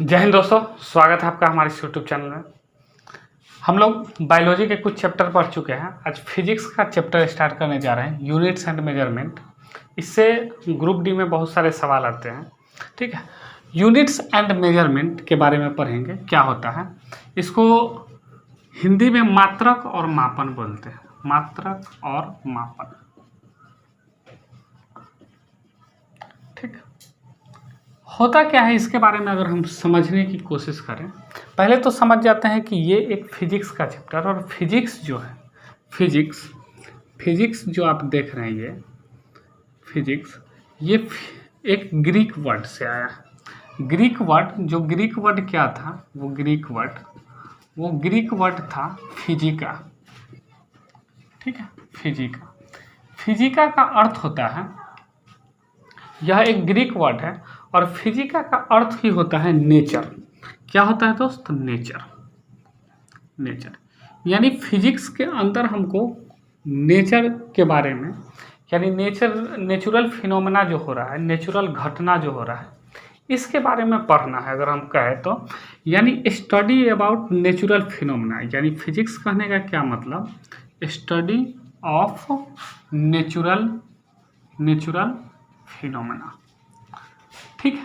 जय हिंद दोस्तों, स्वागत है आपका हमारे इस यूट्यूब चैनल में। हम लोग बायोलॉजी के कुछ चैप्टर पढ़ चुके हैं। आज फिजिक्स का चैप्टर स्टार्ट करने जा रहे हैं, यूनिट्स एंड मेजरमेंट। इससे ग्रुप डी में बहुत सारे सवाल आते हैं। ठीक है, यूनिट्स एंड मेजरमेंट के बारे में पढ़ेंगे। क्या होता है, इसको हिंदी में मात्रक और मापन बोलते हैं। मात्रक और मापन, ठीक। होता क्या है, इसके बारे में अगर हम समझने की कोशिश करें, पहले तो समझ जाते हैं कि ये एक फिजिक्स का चैप्टर। और फिजिक्स जो है, फिजिक्स जो आप देख रहे हैं, ये फिजिक्स, ये एक ग्रीक वर्ड से आया। ग्रीक वर्ड क्या था, वो ग्रीक वर्ड था फिजिका। ठीक है, फिजिका का अर्थ होता है, यह एक ग्रीक वर्ड है और फिजिका का अर्थ ही होता है नेचर। क्या होता है दोस्त? नेचर। यानी फिजिक्स के अंदर हमको नेचर के बारे में, यानी नेचुरल फिनोमेना जो हो रहा है, नेचुरल घटना जो हो रहा है, इसके बारे में पढ़ना है। अगर हम कहें तो यानी स्टडी अबाउट नेचुरल फिनोमेना। यानी फिजिक्स कहने का क्या मतलब? Study of natural phenomena. ठीक है,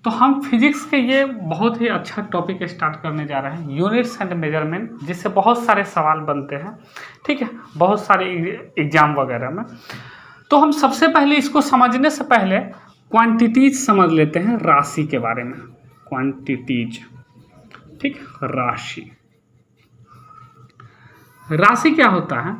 तो हम फिजिक्स के ये बहुत ही अच्छा टॉपिक स्टार्ट करने जा रहे हैं, यूनिट्स एंड मेजरमेंट, जिससे बहुत सारे सवाल बनते हैं। ठीक है, बहुत सारे एग्जाम वगैरह में। तो हम सबसे पहले इसको समझने से पहले क्वांटिटीज समझ लेते हैं, राशि के बारे में। क्वांटिटीज, ठीक, राशि क्या होता है?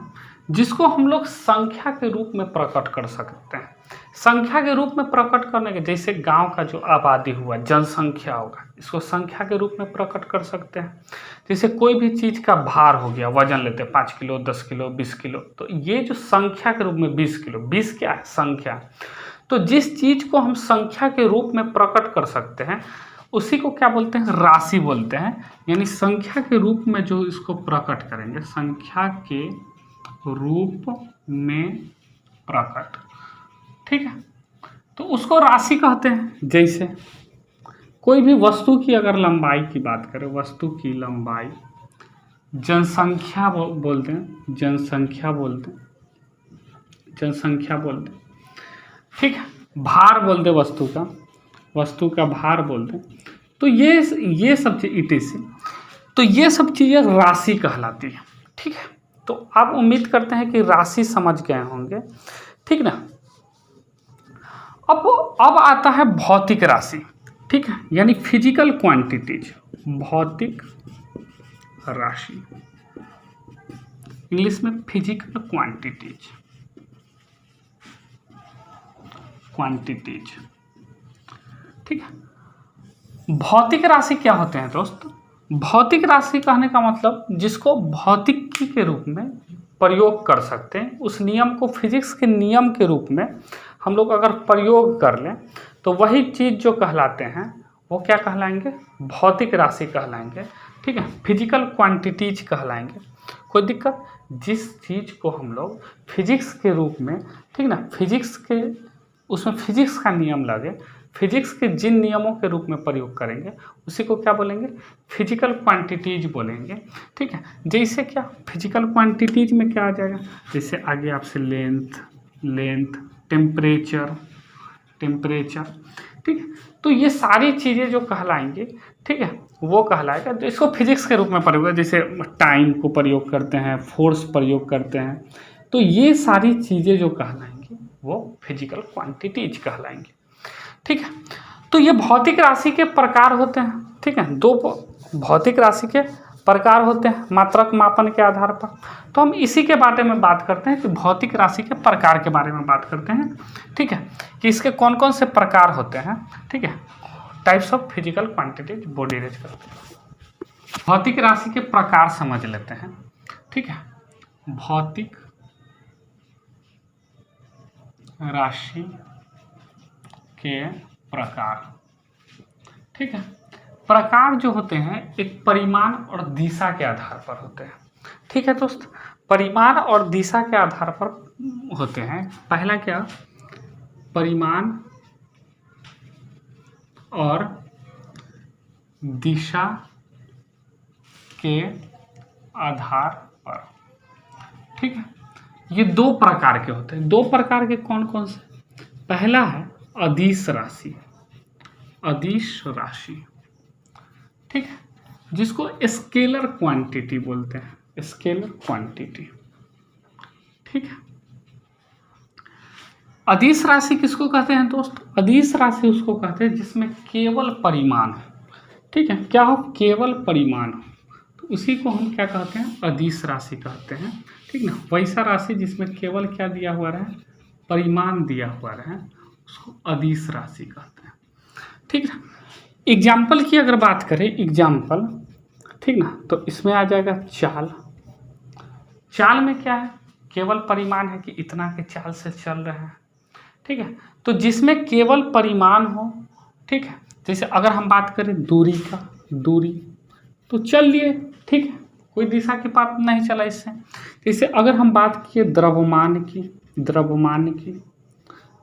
जिसको हम लोग संख्या के रूप में प्रकट कर सकते हैं। संख्या के रूप में प्रकट करने के, जैसे गांव का जो आबादी हुआ, जनसंख्या होगा, इसको संख्या के रूप में प्रकट कर सकते हैं। जैसे कोई भी चीज़ का भार हो गया, वजन लेते हैं 5 किलो, 10 किलो, 20 किलो, तो ये जो संख्या के रूप में 20 किलो, 20 क्या है? संख्या। तो जिस चीज़ को हम संख्या के रूप में प्रकट कर सकते हैं, उसी को क्या बोलते हैं? राशि बोलते हैं। यानी संख्या के रूप में जो इसको प्रकट करेंगे, संख्या के रूप में प्रकट, ठीक है, तो उसको राशि कहते हैं। जैसे कोई भी वस्तु की अगर लंबाई की बात करें, वस्तु की लंबाई जनसंख्या बोलते हैं, जनसंख्या बोलते हैं, ठीक है। भार बोलते वस्तु का भार बोलते हैं। तो ये सब चीज़, तो ये सब चीज़ें राशि कहलाती है। ठीक है, तो आप उम्मीद करते हैं कि राशि समझ गए होंगे, ठीक ना। अब आता है भौतिक राशि, ठीक है, यानी फिजिकल क्वांटिटीज, भौतिक राशि, इंग्लिश में फिजिकल क्वांटिटीज, ठीक है। भौतिक राशि क्या होते हैं दोस्त? भौतिक राशि कहने का मतलब जिसको भौतिकी के रूप में प्रयोग कर सकते हैं, उस नियम को फिजिक्स के नियम के रूप में हम लोग अगर प्रयोग कर लें, तो वही चीज़ जो कहलाते हैं वो क्या कहलाएंगे? भौतिक राशि कहलाएंगे। ठीक है, फिजिकल क्वांटिटीज कहलाएंगे। कोई दिक्कत? जिस चीज़ को हम लोग फिजिक्स के रूप में, ठीक ना, फिजिक्स के उसमें फिजिक्स का नियम लगे, फिजिक्स के जिन नियमों के रूप में प्रयोग करेंगे, उसी को क्या बोलेंगे? फिजिकल क्वांटिटीज बोलेंगे। ठीक है, जैसे क्या फिजिकल क्वांटिटीज में क्या आ जाएगा? जैसे आगे आपसे लेंथ, टेम्परेचर, ठीक है। तो ये सारी चीज़ें जो कहलाएंगी, ठीक है, वो कहलाएगा। तो इसको फिजिक्स के रूप में प्रयोग, जैसे टाइम को प्रयोग करते हैं, फोर्स प्रयोग करते हैं, तो ये सारी चीज़ें जो कहलाएंगी वो फिजिकल क्वांटिटीज कहलाएंगी। ठीक है, तो ये भौतिक राशि के प्रकार होते हैं। ठीक है, दो भौतिक राशि के प्रकार होते हैं मात्रक मापन के आधार पर। तो हम इसी के बारे में बात करते हैं कि भौतिक राशि के प्रकार के बारे में बात करते हैं। ठीक है, कि इसके कौन कौन से प्रकार होते हैं। ठीक है, टाइप्स ऑफ फिजिकल क्वांटिटीज बॉडी रेज करते हैं। भौतिक राशि के प्रकार समझ लेते हैं। ठीक है, भौतिक राशि के प्रकार, ठीक है। प्रकार जो होते हैं एक परिमाण और दिशा के आधार पर होते हैं। ठीक है दोस्त, परिमाण और दिशा के आधार पर होते हैं। पहला क्या? परिमाण और दिशा के आधार पर। ठीक है, ये दो प्रकार के होते हैं। दो प्रकार के कौन कौन से? पहला है अदिश राशि, अदिश राशि, ठीक है, जिसको स्केलर क्वांटिटी बोलते हैं, स्केलर क्वांटिटी। ठीक है, अदिश राशि किसको कहते हैं दोस्त? अदिश राशि उसको कहते हैं जिसमें केवल परिमाण हो। ठीक है, क्या हो? केवल परिमाण हो, तो उसी को हम क्या कहते हैं? अदिश राशि कहते हैं। ठीक ना, वैसा राशि जिसमें केवल क्या दिया हुआ रहे? परिमाण दिया हुआ रहे, उसको अदिश राशि कहते हैं। ठीक ना, एग्जाम्पल की अगर बात करें, एग्जाम्पल, ठीक ना, तो इसमें आ जाएगा चाल। चाल में क्या है? केवल परिमाण है कि इतना के चाल से चल रहे हैं। ठीक है, तो जिसमें केवल परिमाण हो, ठीक है, जैसे अगर हम बात करें दूरी का, दूरी तो चल लिए, ठीक है, कोई दिशा की बात नहीं चला इससे। जैसे अगर हम बात किए द्रव्यमान की, द्रव्यमान की,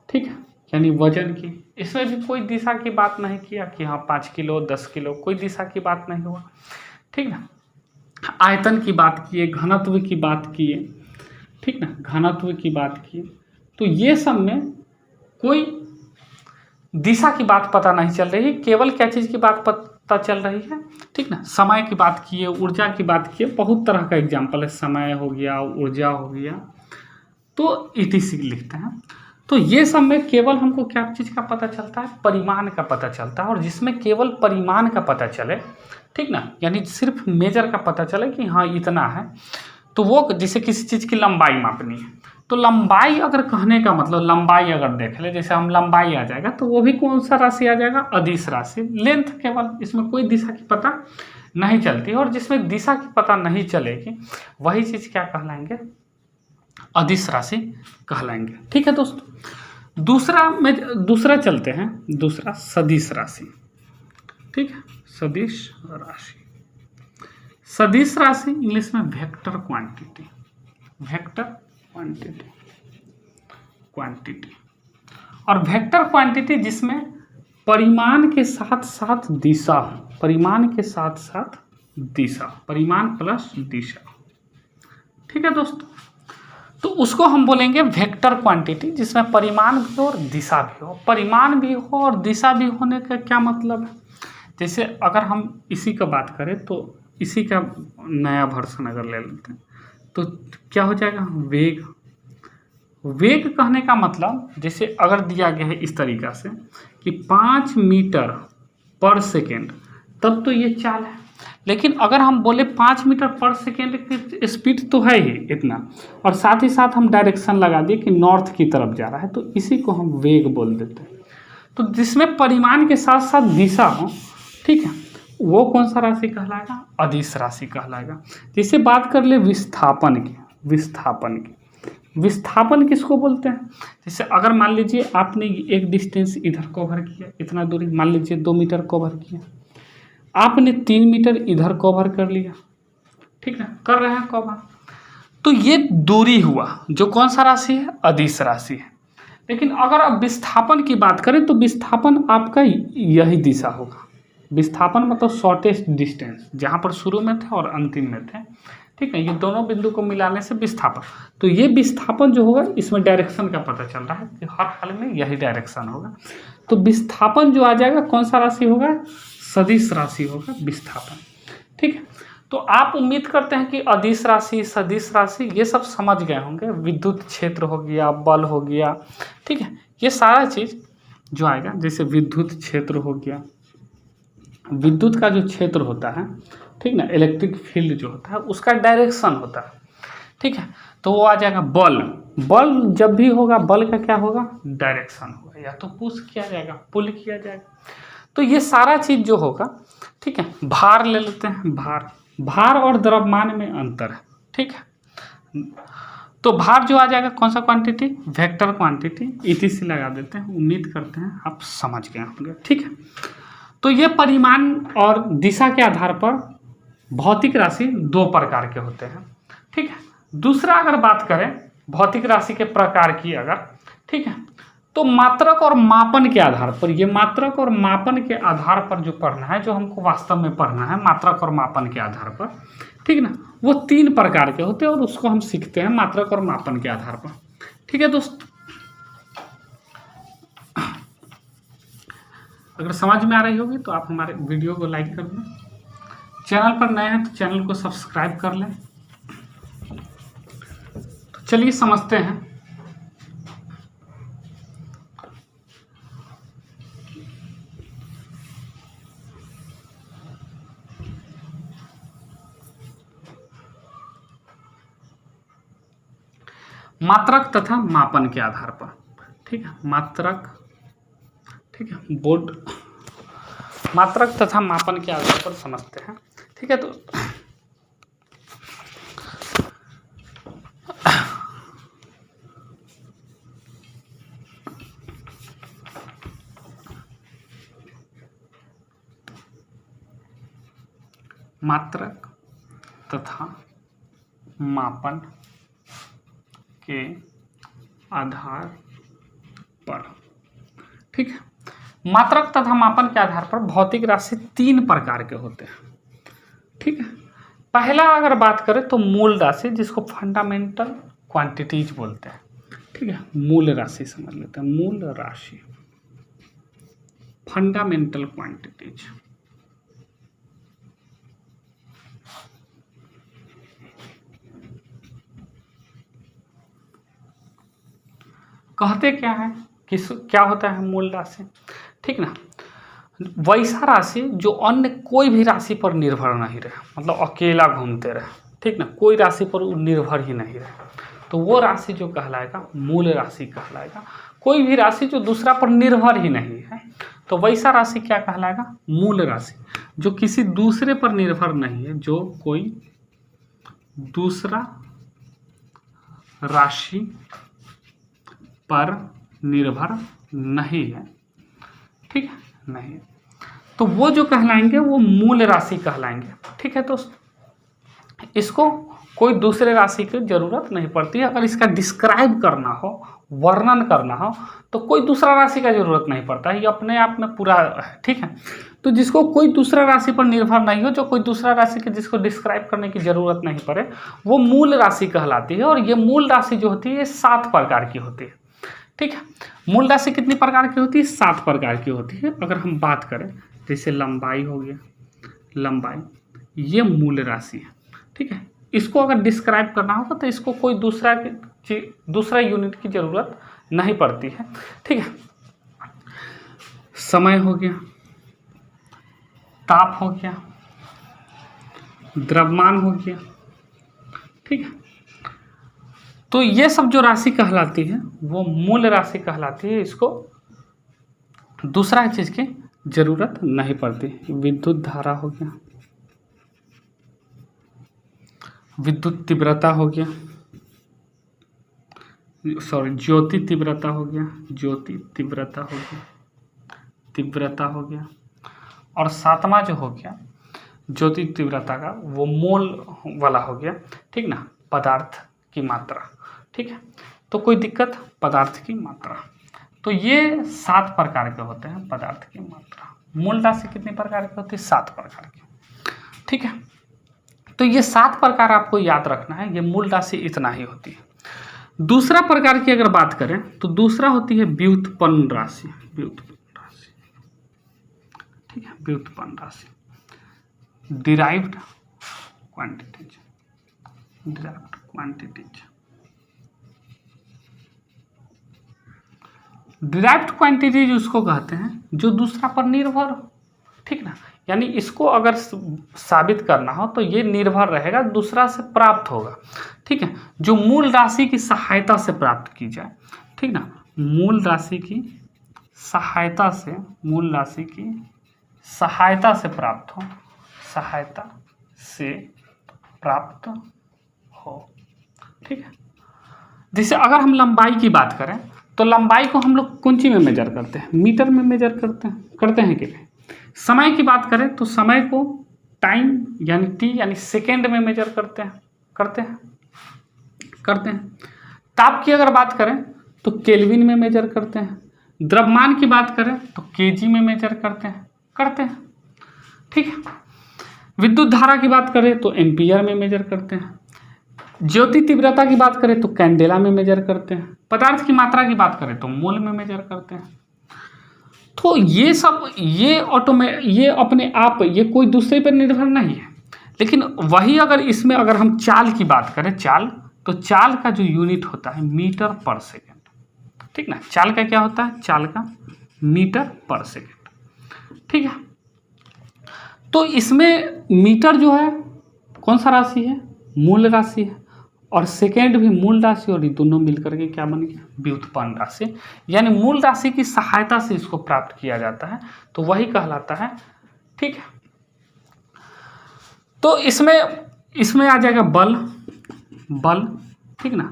ठीक है, यानी वजन की, इसमें भी कोई दिशा की बात नहीं किया कि हाँ 5 किलो 10 किलो, कोई दिशा की बात नहीं हुआ। ठीक ना, आयतन की बात किए, घनत्व की बात किए, ठीक ना, घनत्व की बात किए, तो ये सब में कोई दिशा की बात पता नहीं चल रही है, केवल क्या चीज़ की बात पता चल रही है? ठीक ना, समय की बात किए, ऊर्जा की बात किए, बहुत तरह का एग्जाम्पल है, समय हो गया, ऊर्जा हो गया, तो इतिशी लिखते हैं। तो ये सब में केवल हमको क्या चीज़ का पता चलता है? परिमाण का पता चलता है। और जिसमें केवल परिमाण का पता चले, ठीक ना, यानी सिर्फ मेजर का पता चले कि हाँ इतना है, तो वो जैसे किसी चीज़ की लंबाई मापनी है, तो लंबाई अगर कहने का मतलब, लंबाई अगर देख ले, जैसे हम लंबाई आ जाएगा, तो वो भी कौन सा राशि आ जाएगा? अदिश राशि। लेंथ केवल, इसमें कोई दिशा की पता नहीं चलती, और जिसमें दिशा की पता नहीं चलेगी वही चीज़ क्या कहलाएंगे? अदिश राशि कहलाएंगे। ठीक है दोस्तों, दूसरा चलते हैं, दूसरा सदिश राशि। ठीक है, सदिश राशि। सदिश राशि इंग्लिश में vector quantity, vector quantity, quantity. और वेक्टर क्वांटिटी जिसमें परिमाण के साथ साथ दिशा, परिमाण के साथ साथ दिशा, परिमाण प्लस दिशा। ठीक है दोस्तों, तो उसको हम बोलेंगे वेक्टर क्वांटिटी, जिसमें परिमाण भी हो और दिशा भी हो। परिमाण भी हो और दिशा भी होने का क्या मतलब है? जैसे अगर हम इसी का बात करें, तो इसी का नया वर्जन अगर ले लेते हैं, तो क्या हो जाएगा? वेग। वेग कहने का मतलब, जैसे अगर दिया गया है इस तरीक़ा से कि 5 मीटर पर सेकेंड, तब तो ये चाल है। लेकिन अगर हम बोले 5 मीटर पर सेकेंड की स्पीड तो है ही इतना, और साथ ही साथ हम डायरेक्शन लगा दिए कि नॉर्थ की तरफ जा रहा है, तो इसी को हम वेग बोल देते हैं। तो जिसमें परिमाण के साथ साथ दिशा हो, ठीक है, वो कौन सा राशि कहलाएगा? अदिश राशि कहलाएगा। जैसे बात कर ले विस्थापन की, विस्थापन की, विस्थापन किसको बोलते हैं? जैसे अगर मान लीजिए आपने एक डिस्टेंस इधर कवर किया, इतना दूरी मान लीजिए 2 मीटर कवर किया, आपने 3 मीटर इधर कवर कर लिया, ठीक है, कर रहे हैं कवर, तो ये दूरी हुआ, जो कौन सा राशि है? अदिश राशि है। लेकिन अगर आप विस्थापन की बात करें, तो विस्थापन आपका यही दिशा होगा। विस्थापन मतलब शॉर्टेस्ट डिस्टेंस, जहाँ पर शुरू में थे और अंतिम में थे, ठीक है, ये दोनों बिंदु को मिलाने से विस्थापन। तो ये विस्थापन जो होगा, इसमें डायरेक्शन का पता चल रहा है कि हर हाल में यही डायरेक्शन होगा। तो विस्थापन जो आ जाएगा, कौन सा राशि होगा? सदिश राशि होगा विस्थापन। ठीक है, तो आप उम्मीद करते हैं कि अदिश राशि, सदिश राशि ये सब समझ गए होंगे। विद्युत क्षेत्र हो गया, बल हो गया, ठीक है, ये सारा चीज़ जो आएगा, जैसे विद्युत क्षेत्र हो गया, विद्युत का जो क्षेत्र होता है, ठीक ना, इलेक्ट्रिक फील्ड जो होता है, उसका डायरेक्शन होता है। ठीक है, तो वो आ जाएगा बल। बल जब भी होगा, बल का क्या होगा? डायरेक्शन होगा, या तो पुश किया जाएगा, पुल किया जाएगा। तो ये सारा चीज़ जो होगा, ठीक है, भार ले लेते हैं, भार, भार और द्रव्यमान में अंतर है। ठीक है, तो भार जो आ जाएगा, कौन सा क्वांटिटी? Vector quantity. इतिशी लगा देते हैं। उम्मीद करते हैं आप समझ गए होंगे। ठीक है, तो ये परिमाण और दिशा के आधार पर भौतिक राशि 2 प्रकार के होते हैं। ठीक है, दूसरा अगर बात करें भौतिक राशि के प्रकार की अगर, ठीक है, तो मात्रक और मापन के आधार पर, ये मात्रक और मापन के आधार पर जो पढ़ना है, जो हमको वास्तव में पढ़ना है मात्रक और मापन के आधार पर, ठीक ना, वो 3 प्रकार के होते हैं और उसको हम सीखते हैं मात्रक और मापन के आधार पर। ठीक है दोस्त, अगर समझ में आ रही होगी तो आप हमारे वीडियो को लाइक कर दें, चैनल पर नए हैं तो चैनल को सब्सक्राइब कर लें। तो चलिए समझते हैं। मात्रक तथा मापन के आधार पर, ठीक है, मात्रक, ठीक है, बोर्ड मात्रक तथा मापन के आधार पर समझते हैं। ठीक है, तो मात्रक तथा मापन के आधार पर, ठीक है, मात्रक तथा मापन के आधार पर भौतिक राशि 3 प्रकार के होते हैं। ठीक है, पहला अगर बात करें तो मूल राशि, जिसको फंडामेंटल क्वांटिटीज बोलते हैं। ठीक है, मूल राशि समझ लेते हैं, मूल राशि, फंडामेंटल क्वांटिटीज। कहते क्या है, क्या होता है मूल राशि, ठीक ना, वैसा राशि जो अन्य कोई भी राशि पर निर्भर नहीं रहे, मतलब अकेला घूमते रहे, ठीक ना, कोई राशि पर निर्भर ही नहीं रहे, तो वो राशि जो कहलाएगा मूल राशि कहलाएगा। कोई भी राशि जो दूसरा पर निर्भर ही नहीं है, तो वैसा राशि क्या कहलाएगा, मूल राशि। जो किसी दूसरे पर निर्भर नहीं है, जो कोई दूसरा राशि पर निर्भर नहीं है, ठीक है, नहीं, तो वो जो कहलाएंगे वो मूल राशि कहलाएंगे। ठीक है, तो इसको कोई दूसरे राशि की जरूरत नहीं पड़ती है। अगर इसका डिस्क्राइब करना हो, वर्णन करना हो, तो कोई दूसरा राशि का जरूरत नहीं पड़ता है, ये अपने आप में पूरा है। ठीक है, तो जिसको कोई दूसरा राशि पर निर्भर नहीं हो, जो कोई दूसरा राशि के जिसको डिस्क्राइब करने की जरूरत नहीं पड़े, वो मूल राशि कहलाती है। और ये मूल राशि जो होती है ये 7 प्रकार की होती है। ठीक है, मूल राशि कितनी प्रकार की होती है, 7 प्रकार की होती है। अगर हम बात करें जैसे लंबाई हो गया, लंबाई ये मूल राशि है। ठीक है, इसको अगर डिस्क्राइब करना होगा तो इसको कोई दूसरा यूनिट की जरूरत नहीं पड़ती है। ठीक है, समय हो गया, ताप हो गया, द्रव्यमान हो गया, ठीक है, तो ये सब जो राशि कहलाती है वो मूल राशि कहलाती है। इसको दूसरा चीज की जरूरत नहीं पड़ती। विद्युत धारा हो गया, विद्युत तीव्रता हो गया, सॉरी ज्योति तीव्रता हो गया, ज्योति तीव्रता हो गया, तीव्रता हो गया, और 7वां जो हो गया ज्योति तीव्रता का वो मोल वाला हो गया। ठीक ना, पदार्थ की मात्रा। ठीक है, तो कोई दिक्कत, पदार्थ की मात्रा। तो ये 7 प्रकार के होते हैं पदार्थ की मात्रा। मूल राशि कितने प्रकार की होती है, 7 प्रकार की। ठीक है, तो ये 7 प्रकार आपको याद रखना है, ये मूल राशि इतना ही होती है। दूसरा प्रकार की अगर बात करें तो दूसरा होती है व्युत्पन्न राशि, व्युत्पन्न राशि। ठीक है, व्युत्पन्न राशि, derived quantities, derived quantities. Derived quantities उसको कहते हैं जो दूसरा पर निर्भर हो। ठीक ना, यानी इसको अगर साबित करना हो तो ये निर्भर रहेगा, दूसरा से प्राप्त होगा। ठीक है, जो मूल राशि की सहायता से प्राप्त की जाए। ठीक ना, मूल राशि की सहायता से, मूल राशि की सहायता से प्राप्त हो, सहायता से प्राप्त हो। ठीक है, जैसे अगर हम लंबाई की बात करें तो लंबाई को हम लोग कौन सी में मेजर करते हैं, मीटर में मेजर करते हैं कि नहीं। समय की बात करें तो समय को टाइम यानी टी यानी सेकेंड में मेजर करते हैं। ताप की अगर बात करें तो केल्विन में मेजर करते हैं। द्रव्यमान की बात करें तो केजी में मेजर करते हैं, ठीक है। विद्युत धारा की बात करें तो एम्पियर में मेजर करते हैं। ज्योति तीव्रता की बात करें तो कैंडेला में मेजर करते हैं। पदार्थ की मात्रा की बात करें तो मोल में मेजर करते हैं। तो ये सब ये अपने आप ये कोई दूसरे पर निर्भर नहीं है। लेकिन वही अगर हम चाल की बात करें, तो चाल का जो यूनिट होता है मीटर पर सेकेंड, ठीक ना। चाल का क्या होता है? चाल का मीटर पर सेकेंड, ठीक है। तो इसमें मीटर जो है कौन सा राशि है? मूल राशि है। और सेकेंड भी मूल राशि, और ये दोनों मिलकर के क्या बन गया? व्युत्पन्न राशि। यानी मूल राशि की सहायता से इसको प्राप्त किया जाता है, तो वही कहलाता है, ठीक है। तो इसमें आ जाएगा बल, ठीक ना।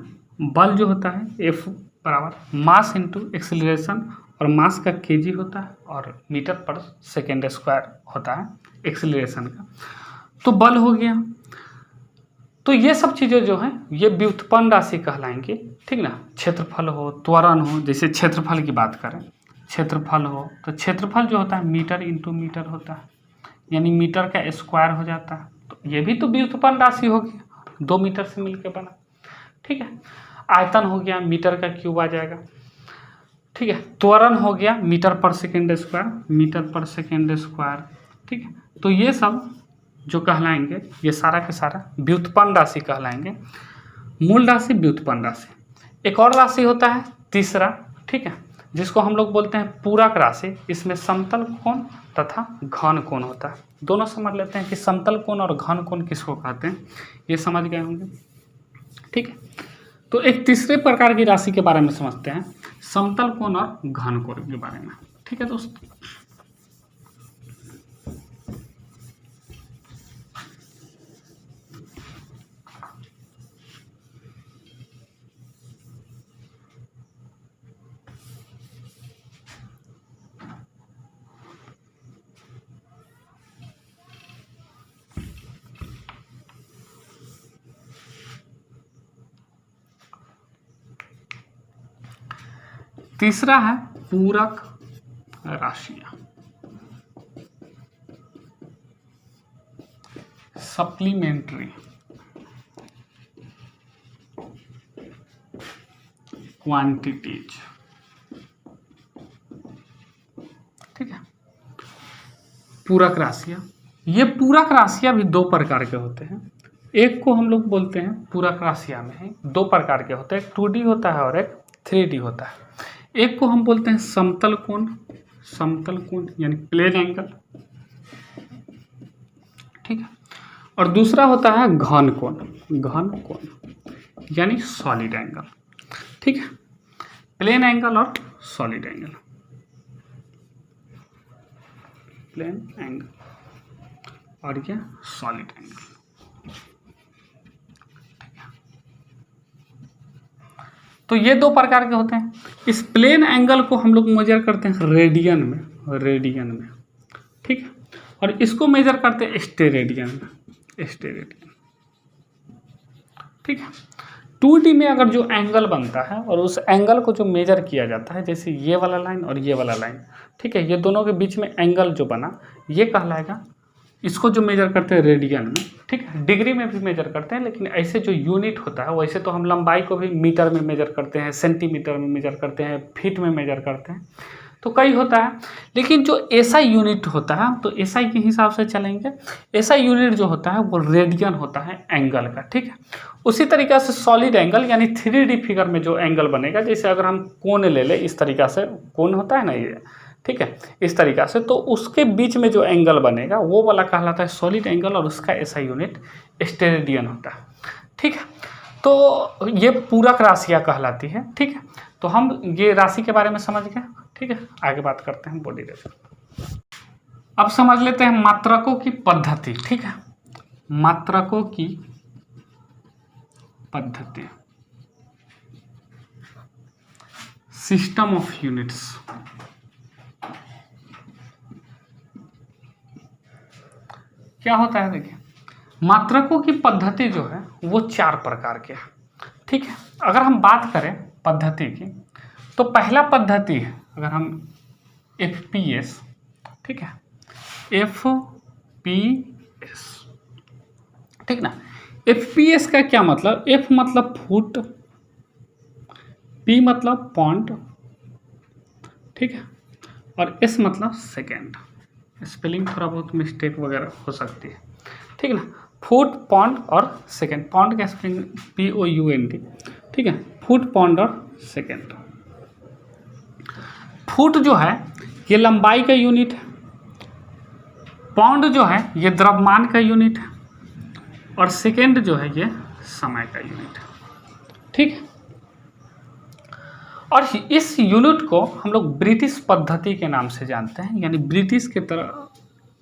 बल जो होता है F बराबर मास इंटू एक्सेलरेशन, और मास का केजी होता है और मीटर पर सेकेंड स्क्वायर होता है एक्सेलरेशन का। तो बल हो गया। तो ये सब चीज़ें जो हैं ये व्युत्पन्न राशि कहलाएंगी, ठीक ना। क्षेत्रफल हो, त्वरण हो, जैसे क्षेत्रफल की बात करें, क्षेत्रफल हो तो क्षेत्रफल जो होता है मीटर इंटू मीटर होता है, यानी मीटर का स्क्वायर हो जाता है। तो ये भी तो व्युत्पन्न राशि होगी, 2 मीटर से मिलकर बना, ठीक है। आयतन हो गया, मीटर का क्यूब आ जाएगा, ठीक है। त्वरण हो गया मीटर पर सेकेंड स्क्वायर, ठीक है। तो ये सब जो कहलाएंगे ये सारा के सारा व्युत्पन्न राशि कहलाएंगे। मूल राशि, व्युत्पन्न राशि। एक और राशि होता है तीसरा, ठीक है, जिसको हम लोग बोलते हैं पूरक राशि। इसमें समतल कोण तथा घन कोण होता है। दोनों समझ लेते हैं कि समतल कोण और घन कोण किसको कहते हैं, ये समझ गए होंगे, ठीक है। तो एक तीसरे प्रकार की राशि के बारे में समझते हैं, समतल कोण और घन कोण के बारे में, ठीक है दोस्तों। तीसरा है पूरक राशियां, सप्लीमेंट्री क्वांटिटीज, ठीक है। पूरक राशियां, ये पूरक राशियां भी 2 प्रकार के होते हैं। एक को हम लोग बोलते हैं पूरक राशियां में 2 प्रकार के होते हैं, एक 2D होता है और एक 3D होता है। एक को हम बोलते हैं समतल कोण यानी प्लेन एंगल, ठीक है। और दूसरा होता है घन कोण यानी सॉलिड एंगल, ठीक है। प्लेन एंगल और सॉलिड एंगल, प्लेन एंगल और ये सॉलिड एंगल, तो ये 2 प्रकार के होते हैं। इस प्लेन एंगल को हम लोग मेजर करते हैं रेडियन में, ठीक है। और इसको मेजर करते हैं स्टेरेडियन में, ठीक है। 2D में अगर जो एंगल बनता है और उस एंगल को जो मेजर किया जाता है, जैसे ये वाला लाइन और ये वाला लाइन, ठीक है, ये दोनों के बीच में एंगल जो बना ये कहलाएगा, इसको जो मेजर करते हैं रेडियन में, ठीक है। डिग्री में भी मेजर करते हैं, लेकिन ऐसे जो यूनिट होता है वैसे तो हम लंबाई को भी मीटर में मेजर करते हैं, सेंटीमीटर में मेजर करते हैं, फीट में मेजर करते हैं, तो कई होता है। लेकिन जो एसआई यूनिट होता है, तो एसआई के हिसाब से चलेंगे। एसआई यूनिट जो होता है वो रेडियन होता है एंगल का, ठीक है। उसी तरीक़े से सॉलिड एंगल यानी 3D फिगर में जो एंगल बनेगा, जैसे अगर हम कोण ले लें, इस तरीक़ा से कोण होता है ना ये, ठीक है, इस तरीक़ा से, तो उसके बीच में जो एंगल बनेगा वो वाला कहलाता है सॉलिड एंगल, और उसका एसआई यूनिट स्टेरेडियन होता है, ठीक है। तो ये पूरक राशियाँ कहलाती है, ठीक है। तो हम ये राशि के बारे में समझ गए, ठीक है। आगे बात करते हैं बॉडी रेशो। अब समझ लेते हैं मात्रकों की पद्धति, ठीक है। मात्रकों की पद्धति, सिस्टम ऑफ यूनिट्स। क्या होता है, देखिए, मात्रकों की पद्धति जो है वो 4 प्रकार के है, ठीक है। अगर हम बात करें पद्धति की, तो पहला पद्धति है अगर हम FPS, ठीक है, FPS, ठीक ना। FPS का क्या मतलब, F मतलब फुट, P मतलब पॉइंट, ठीक है, और S मतलब सेकेंड। स्पेलिंग थोड़ा बहुत मिस्टेक वगैरह हो सकती है, ठीक है ना। फुट, पॉइंट और सेकेंड। पॉइंट का स्पेलिंग POUNT, ठीक है, फुट, पॉइंट और सेकेंड। फुट जो है ये लंबाई का यूनिट है, पाउंड जो है ये द्रव्यमान का यूनिट है, और सेकेंड जो है ये समय का यूनिट है, ठीक है। और इस यूनिट को हम लोग ब्रिटिश पद्धति के नाम से जानते हैं, यानी ब्रिटिश के तरह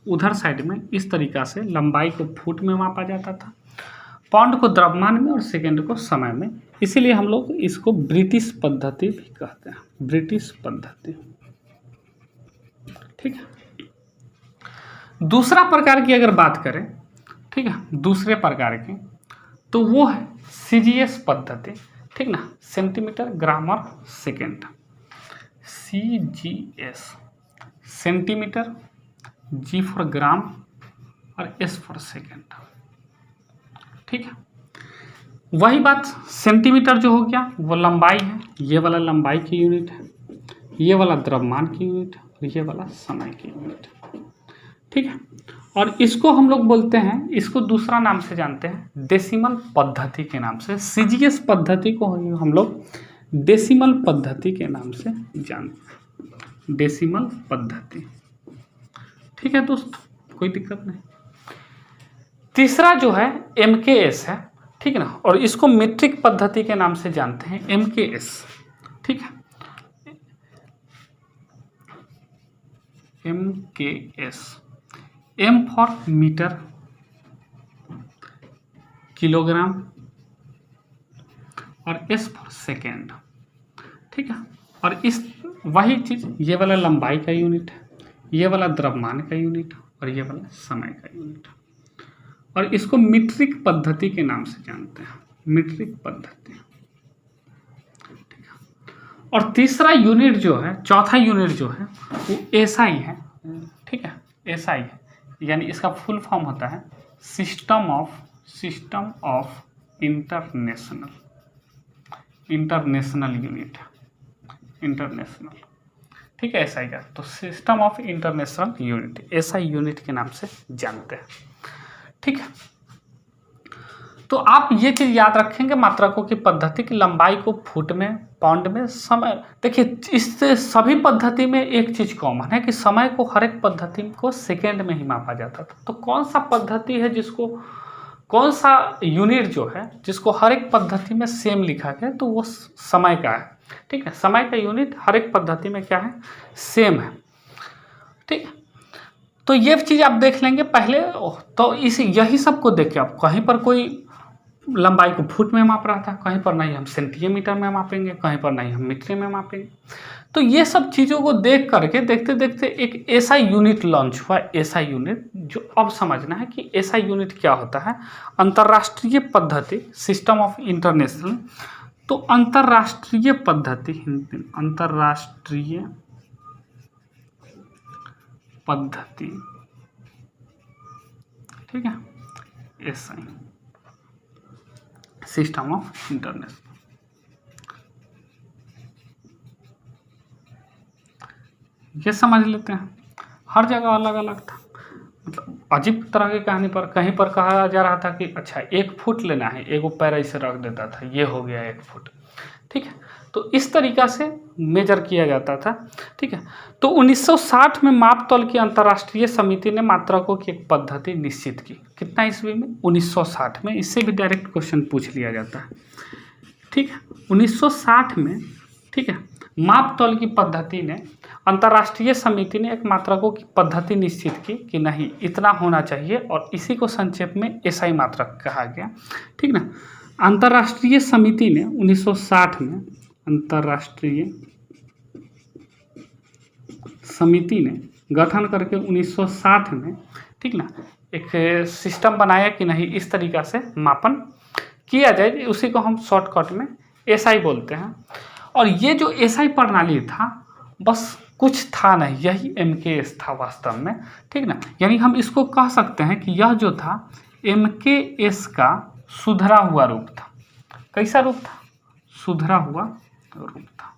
उधर साइड में इस तरीका से लंबाई को फुट में मापा जाता था, पाउंड को द्रव्यमान में और सेकेंड को समय में, इसीलिए हम लोग इसको ब्रिटिश पद्धति भी कहते हैं, ब्रिटिश पद्धति, ठीक है। दूसरा प्रकार की अगर बात करें, ठीक है, दूसरे प्रकार की, तो वो है CGS पद्धति, ठीक ना, सेंटीमीटर ग्राम और second. CGS, centimetre, G for gram और S फॉर सेकेंड, ठीक है। वही बात, सेंटीमीटर जो हो गया वो लंबाई है, ये वाला लंबाई की यूनिट है, ये वाला द्रव्यमान की यूनिट है, और ये वाला समय की यूनिट है, ठीक है। और इसको हम लोग बोलते हैं, इसको दूसरा नाम से जानते हैं डेसिमल पद्धति के नाम से। CGS पद्धति को हम लोग डेसिमल पद्धति के नाम से जानते हैं, डेसिमल पद्धति, ठीक है दोस्त, कोई दिक्कत नहीं। तीसरा जो है MKS है, ठीक है ना, और इसको मीट्रिक पद्धति के नाम से जानते हैं, MKS, ठीक है, MKS, M for metre, kilogram और S फॉर सेकेंड, ठीक है। और इस वही चीज़, ये वाला लंबाई का यूनिट है, ये वाला द्रव्यमान का यूनिट और ये वाला समय का यूनिट, और इसको मीट्रिक पद्धति के नाम से जानते हैं, मीट्रिक पद्धति, ठीक है। और तीसरा यूनिट जो है, चौथा यूनिट जो है वो SI है, ठीक है, SI है, यानी इसका फुल फॉर्म होता है system of international unit, international, ठीक है, SI का। तो system of international unit, SI unit के नाम से जानते हैं, ठीक है। तो आप ये चीज़ याद रखेंगे मात्रकों की पद्धति की लंबाई को फुट में, पाउंड में, समय, देखिए इससे सभी पद्धति में एक चीज़ कॉमन है कि समय को हर एक पद्धति को सेकेंड में ही मापा जाता था। तो कौन सा पद्धति है जिसको, कौन सा यूनिट जो है जिसको हर एक पद्धति में सेम लिखा गया, तो वो समय का है, ठीक है। समय का यूनिट हर एक पद्धति में क्या है, सेम है, ठीक है। तो ये चीज़ आप देख लेंगे पहले, तो इस यही सब को देख के आप कहीं पर कोई लंबाई को फुट में माप रहा था, कहीं पर नहीं हम सेंटीमीटर में मापेंगे, कहीं पर नहीं हम मीटर में मापेंगे। तो ये सब चीज़ों को देख करके देखते देखते एक ऐसा यूनिट लॉन्च हुआ, ऐसा यूनिट जो अब समझना है कि ऐसा यूनिट क्या होता है, अंतर्राष्ट्रीय पद्धति, सिस्टम ऑफ इंटरनेशनल। तो अंतर्राष्ट्रीय पद्धति, अंतर्राष्ट्रीय पद्धति, ठीक है, SI, सिस्टम ऑफ इंटरनेशनल। ये समझ लेते हैं, हर जगह अलग अलग था, मतलब अजीब तरह की कहानी पर कहीं पर कहा जा रहा था कि अच्छा 1 फुट लेना है, एगो पैर ऐसे रख देता था, ये हो गया 1 फुट, ठीक है। तो इस तरीका से मेजर किया जाता था, ठीक है। तो 1960 में माप तौल की अंतर्राष्ट्रीय समिति ने मात्रकों की एक पद्धति निश्चित की। कितना ईस्वी में? 1960 में। इससे भी डायरेक्ट क्वेश्चन पूछ लिया जाता है, ठीक है। 1960 में, ठीक है, माप तौल की पद्धति ने, अंतर्राष्ट्रीय समिति ने एक मात्रकों की पद्धति निश्चित की कि नहीं इतना होना चाहिए, और इसी को संक्षेप में SI मात्रक कहा गया, ठीक ना। अंतर्राष्ट्रीय समिति ने 1960 में, अंतर्राष्ट्रीय समिति ने गठन करके 1960 में, ठीक ना, एक सिस्टम बनाया कि नहीं इस तरीक़ा से मापन किया जाए, उसी को हम शॉर्टकट में SI बोलते हैं। और ये जो SI प्रणाली था बस कुछ था नहीं, यही MKS था वास्तव में, ठीक ना। यानी हम इसको कह सकते हैं कि यह जो था MKS का सुधरा हुआ रूप था। कैसा रूप था? सुधरा हुआ रूप था,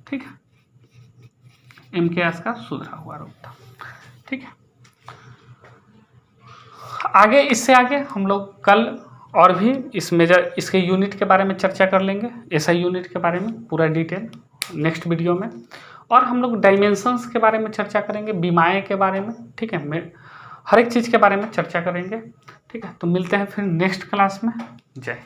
ठीक है। MKS का सुधरा हुआ रूप था, ठीक है। आगे, इससे आगे हम लोग कल और भी इसके यूनिट के बारे में चर्चा कर लेंगे, SI यूनिट के बारे में पूरा डिटेल नेक्स्ट वीडियो में। और हम लोग डायमेंशंस के बारे में चर्चा करेंगे, बीमाएँ के बारे में, ठीक है। हर एक चीज़ के बारे में चर्चा करेंगे, ठीक है। तो मिलते हैं फिर नेक्स्ट क्लास में। जय।